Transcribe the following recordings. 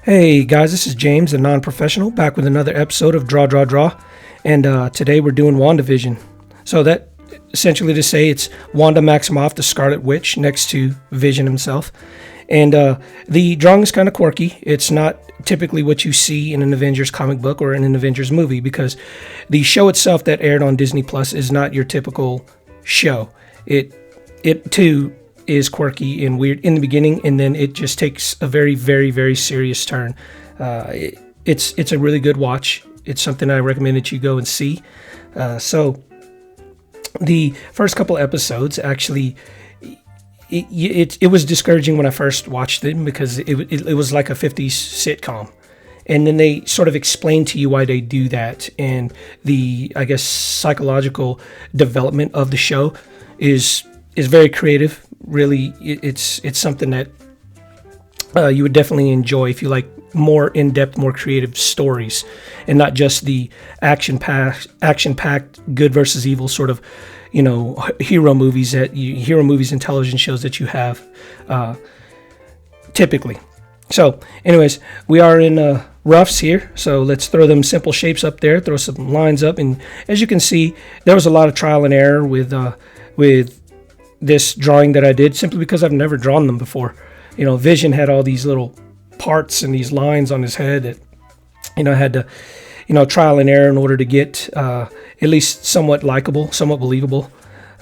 Hey guys, this is James, a non-professional, back with another episode of Draw. And today we're doing WandaVision. So that essentially to say it's Wanda Maximoff, the Scarlet Witch, next to Vision himself. And the drawing is kind of quirky. It's not typically what you see in an Avengers comic book or in an Avengers movie, because the show itself that aired on Disney Plus is not your typical show. It too is quirky and weird in the beginning, and then it just takes a very, very, very serious turn. It's a really good watch. It's something I recommend that you go and see. So the first couple episodes, actually, it was discouraging when I first watched them, because it was like a 50s sitcom. And then they sort of explain to you why they do that, and the, I guess, psychological development of the show is very creative. Really, it's something that you would definitely enjoy if you like more in-depth, more creative stories, and not just the action-packed, good versus evil sort of, hero movies and television shows that you have typically. So, anyways, we are in roughs here, so let's throw them simple shapes up there, throw some lines up, and as you can see, there was a lot of trial and error with this drawing that I did, simply because I've never drawn them before. Vision had all these little parts and these lines on his head that, I had to, trial and error in order to get at least somewhat likable, somewhat believable.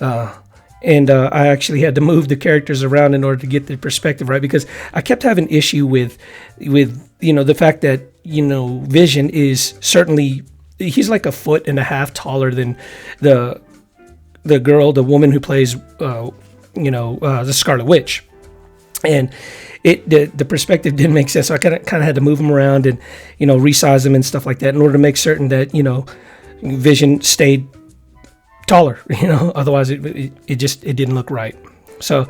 And I actually had to move the characters around in order to get the perspective right, because I kept having issue with the fact that, Vision is certainly, he's like 1.5 feet taller than the woman who plays, the Scarlet Witch. And the perspective didn't make sense. So I kind of had to move them around and, resize them and stuff like that in order to make certain that, Vision stayed taller, otherwise it didn't look right. So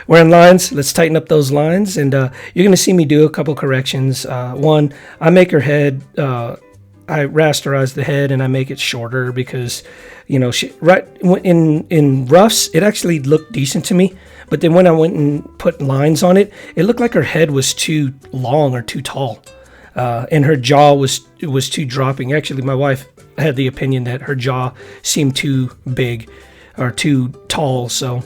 we're in lines. Let's tighten up those lines. And you're going to see me do a couple corrections. One, I make her head, I rasterize the head and I make it shorter, because, right in roughs, it actually looked decent to me. But then when I went and put lines on it, it looked like her head was too long or too tall. And her jaw was too dropping. Actually, my wife had the opinion that her jaw seemed too big or too tall. So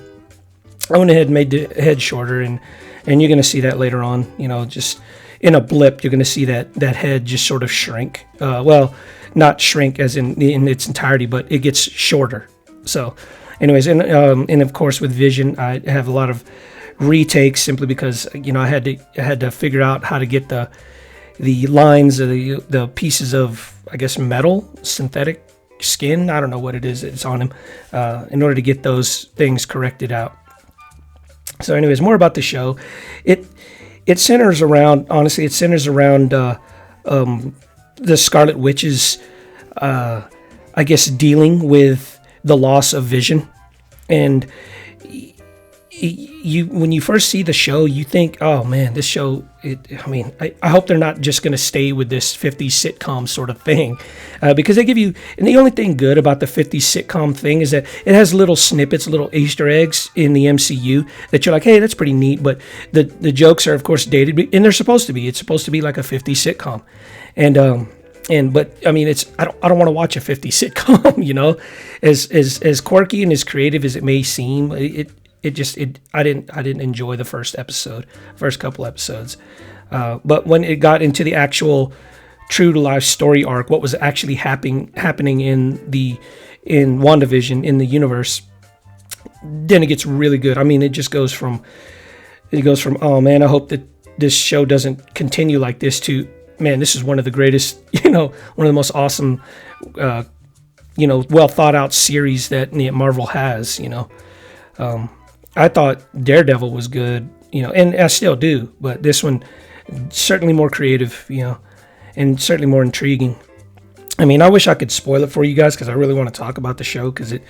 I went ahead and made the head shorter, and you're going to see that later on, just in a blip, you're going to see that head just sort of shrink. Well, not shrink as in its entirety, but it gets shorter. So anyways, and of course with Vision, I have a lot of retakes, simply because, I had to figure out how to get the lines of the pieces of, I guess, metal, synthetic skin, I don't know what it is that's on him, in order to get those things corrected out. So anyways, more about the show. It centers around, honestly, the Scarlet Witch's, I guess, dealing with the loss of Vision. And when you first see the show, you think, oh man, this show, I hope they're not just going to stay with this 50s sitcom sort of thing, because they give you, and the only thing good about the 50s sitcom thing is that it has little snippets, little Easter eggs in the MCU that you're like, hey, that's pretty neat. But the jokes are, of course, dated, and they're supposed to be. It's supposed to be like a 50s sitcom, but it's, I don't want to watch a 50s sitcom, as quirky and as creative as it may seem. I didn't enjoy the first couple episodes. But when it got into the actual true to life story arc, what was actually happening in WandaVision, in the universe, then it gets really good. It goes from, oh man, I hope that this show doesn't continue like this, to, man, this is one of the greatest, one of the most awesome, well thought out series that Marvel has, I thought Daredevil was good, and I still do, but this one certainly more creative, and certainly more intriguing. I wish I could spoil it for you guys, because I really want to talk about the show, because it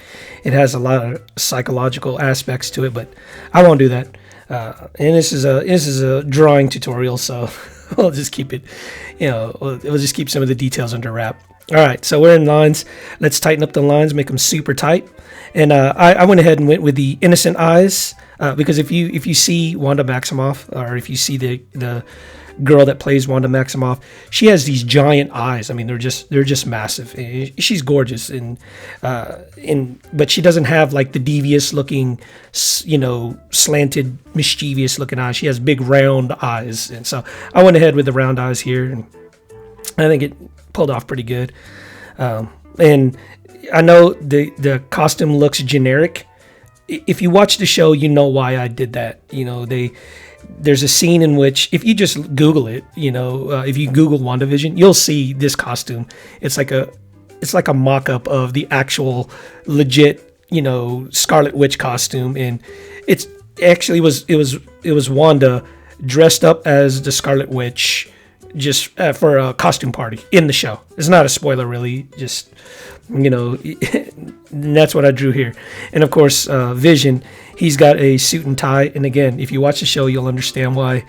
has a lot of psychological aspects to it, but I won't do that. And this is a drawing tutorial, so we'll just keep it, we'll just keep some of the details under wrap. All right, so we're in lines. Let's tighten up the lines, make them super tight. And I went ahead and went with the innocent eyes, because if you see Wanda Maximoff, or if you see the girl that plays Wanda Maximoff, she has these giant eyes. I mean, they're just massive. She's gorgeous, but she doesn't have like the devious looking, slanted, mischievous looking eyes. She has big round eyes, and so I went ahead with the round eyes here, and I think it pulled off pretty good. And I know the costume looks generic. If you watch the show, you know why I did that. There's a scene in which, if you just Google it, if you Google WandaVision, you'll see this costume. It's like a mock-up of the actual legit, Scarlet Witch costume, and it was Wanda dressed up as the Scarlet Witch just for a costume party in the show. It's not a spoiler, really. Just that's what I drew here. And of course, Vision, he's got a suit and tie. And again, if you watch the show, you'll understand why,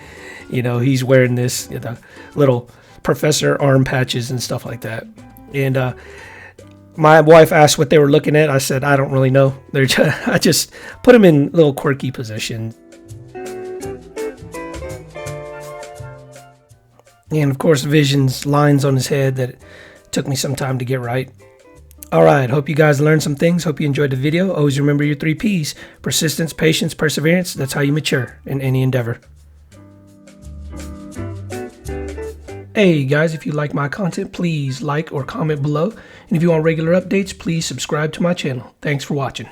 he's wearing this, little professor arm patches and stuff like that. And my wife asked what they were looking at. I said, I don't really know. I just put them in little quirky positions. And of course, Vision's lines on his head that took me some time to get right. All right, hope you guys learned some things. Hope you enjoyed the video. Always remember your 3 Ps: persistence, patience, perseverance. That's how you mature in any endeavor. Hey guys, if you like my content, please like or comment below. And if you want regular updates, please subscribe to my channel. Thanks for watching.